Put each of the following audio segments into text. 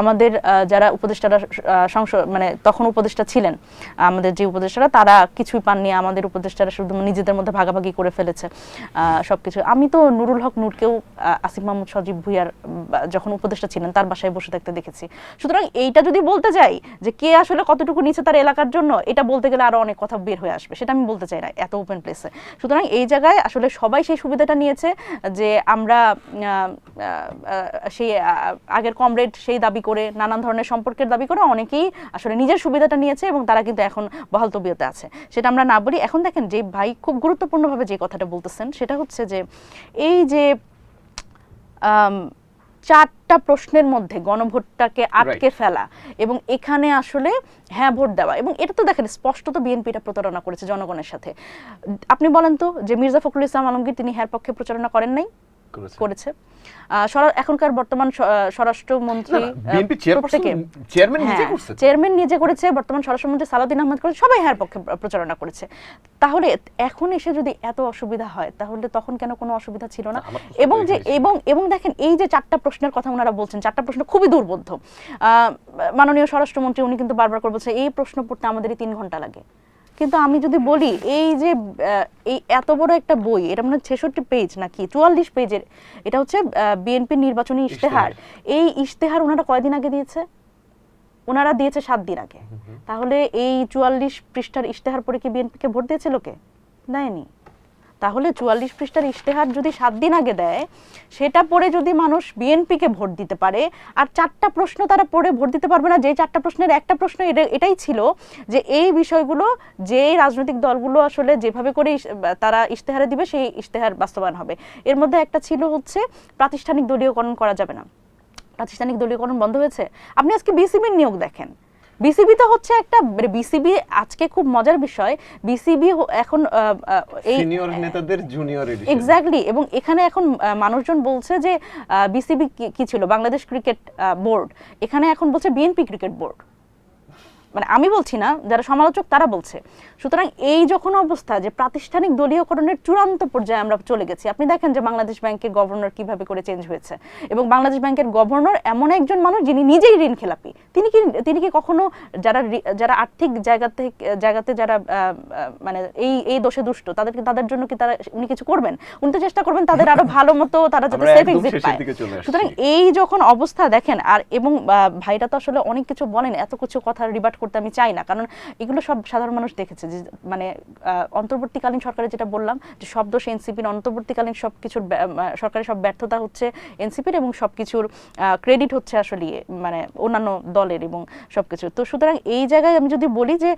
আমাদের যারা উপদেষ্টারা সংসদ মানে তখন উপদেষ্টা ছিলেন, আমাদের যে উপদেষ্টারা তারা কিছুই পাননি, আমাদের উপদেষ্টারা শুধু নিজেদের মধ্যে ভাগাভাগি করে ফেলেছে সবকিছু। আমি তো নুরুল হক নূরকেও আসিফ মাহমুদ সজীব ভুঁইয়ার যখন উপদেষ্টা ছিলেন তার বাসায় বসে থাকতে দেখেছি। সুতরাং এইটা যদি বলতে যাই যে কে আসলে কতটুকু নিচে তার এলাকার জন্য, এটা বলতে গেলে আরো অনেক কথা বের হয়ে আসবে, সেটা আমি বলতে চাই না এত ওপেন প্লেসে। সুতরাং এই জায়গায় আসলে সবাই সেই সুবিধাটা নিয়েছে যে আমরা সেই আগের কমরেড সেই দাবি করে নানান ধরনের সম্পর্কের দাবি করে অনেকেই আসলে নিজের সুবিধাটা নিয়েছে এবং তারা কিন্তু এখন বহাল তবিয়তে আছে, সেটা আমরা না বলি। এখন দেখেন যে ভাই খুব গুরুত্বপূর্ণভাবে যে কথাটা বলতেছেন সেটা হচ্ছে যে এই যে 4টা প্রশ্নের মধ্যে গণভোটটাকে আটকে ফেলা এবং এখানে আসলে হ্যাঁ ভোট দেওয়া, এবং এটা তো দেখেন স্পষ্টত বিএনপিটা প্রতারণা করেছে জনগণের সাথে। আপনি বলেন তো যে মির্জা ফখরুল ইসলাম আলমগীর তিনি হ্যার পক্ষে প্রচারণা করেন নাই? করেছে। এখনকার বর্তমান স্বরাষ্ট্রমন্ত্রী চেয়ারম্যান নিজে করেছে, বর্তমান স্বরাষ্ট্রমন্ত্রী সালাউদ্দিন আহমেদ করেছে, সবাই হ্যার পক্ষে প্রচারণা করেছে। তাহলে এখন এসে যদি এত অসুবিধা হয় তাহলে তখন কেন কোনো অসুবিধা ছিল না? এবং যে এবং দেখেন এই যে 4টা প্রশ্নের কথা ওনারা বলছেন, 4টা প্রশ্ন খুবই দুর্বোধ্য। মাননীয় স্বরাষ্ট্রমন্ত্রী উনি কিন্তু বারবার করে বলছে এই প্রশ্ন পড়তে আমাদেরই 3 ঘন্টা লাগে। কিন্তু আমি যদি বলি এই যে এই এত বড় একটা বই, এটা মানে 66 পেজ নাকি 44 পেজের, এটা হচ্ছে বিএনপির নির্বাচনী ইশতেহার। এই ইশতেহার ওনারা কয়দিন আগে দিয়েছে? ওনারা দিয়েছে 7 দিন আগে। তাহলে এই 44 পৃষ্ঠার ইশতেহার পড়ে কি বিএনপিকে ভোট দিয়েছে লোকে? দেয়নি। তাহলে 44 পৃষ্ঠার ইশতেহার যদি 7 দিন আগে দেয়, সেটা পড়ে যদি মানুষ বিএনপিকে ভোট দিতে পারে, আর 4টা প্রশ্ন তারা পড়ে ভোট দিতে পারবে না, যে 4টা প্রশ্নের একটা প্রশ্ন এটাই ছিল যে এই বিষয়গুলো যে রাজনৈতিক দলগুলো আসলে যেভাবে করে তারা ইশতেহারে দিবে সেই ইশতেহার বাস্তবায়ন হবে। এর মধ্যে একটা ছিল হচ্ছে প্রাতিষ্ঠানিক দলীয়করণ করা যাবে না। প্রাতিষ্ঠানিক দলীয়করণ বন্ধ হয়েছে। আপনি আজকে বিসিবির নিয়োগ দেখেন, বিসিবি তো হচ্ছে একটা বিসিবি আজকে খুব মজার বিষয়, বিসিবি এখন এই সিনিয়র নেতাদের জুনিয়র এডিশন এক্স্যাক্টলি। এবং এখানে এখন মানুষজন বলছে যে বিসিবি কি ছিল, বাংলাদেশ ক্রিকেট বোর্ড, এখানে এখন বলছে বিএনপি ক্রিকেট বোর্ড। মানে আমি বলছি না, যারা সমালোচক তারা বলছে। সুতরাং এই যখন অবস্থা যে প্রাতিষ্ঠানিক দলীয়করণের চূড়ান্ত পর্যায়ে আমরা চলে গেছি, আপনি দেখেন যে বাংলাদেশ ব্যাংকের গভর্নর কিভাবে করে চেঞ্জ হয়েছে, এবং বাংলাদেশ ব্যাংকের গভর্নর এমন একজন মানুষ যিনি নিজেই ঋণ খেলাপি। তিনি কি কখনো যারা আর্থিক জায়গাতে যারা মানে এই দোষে দুষ্ট তাদের জন্য কি উনি কিছু করবেন? উনি তো চেষ্টা করবেন তাদের আরো ভালো মতো তারা যাতে সেফ এক্সিট পায়। সুতরাং এই যখন অবস্থা দেখেন, আর এবং ভাইরা তো আসলে অনেক কিছু বলেন, এত কিছু কথা রিবাট করতে আমি চাই না, কারণ এগুলো সব সাধারণ মানুষ দেখেছে যে মানে অন্তর্বর্তীকালীন সরকারের যেটা বললাম যে সব দোষ এনসিপির, অন্তর্বর্তীকালীন সবকিছুর সরকারের সব ব্যর্থতা হচ্ছে এনসিপির, এবং সবকিছুর ক্রেডিট হচ্ছে আসলে মানে অন্যান্য দলের এবং সবকিছু। তো সুতরাং এই জায়গায় আমি যদি বলি যে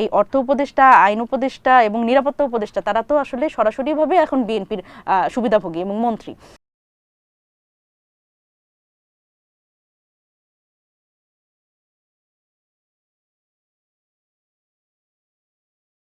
এই অর্থ উপদেষ্টা, আইন উপদেষ্টা এবং নিরাপত্তা উপদেষ্টা তারা তো আসলে সরাসরিভাবে এখন বিএনপির সুবিধাভোগী এবং মন্ত্রী।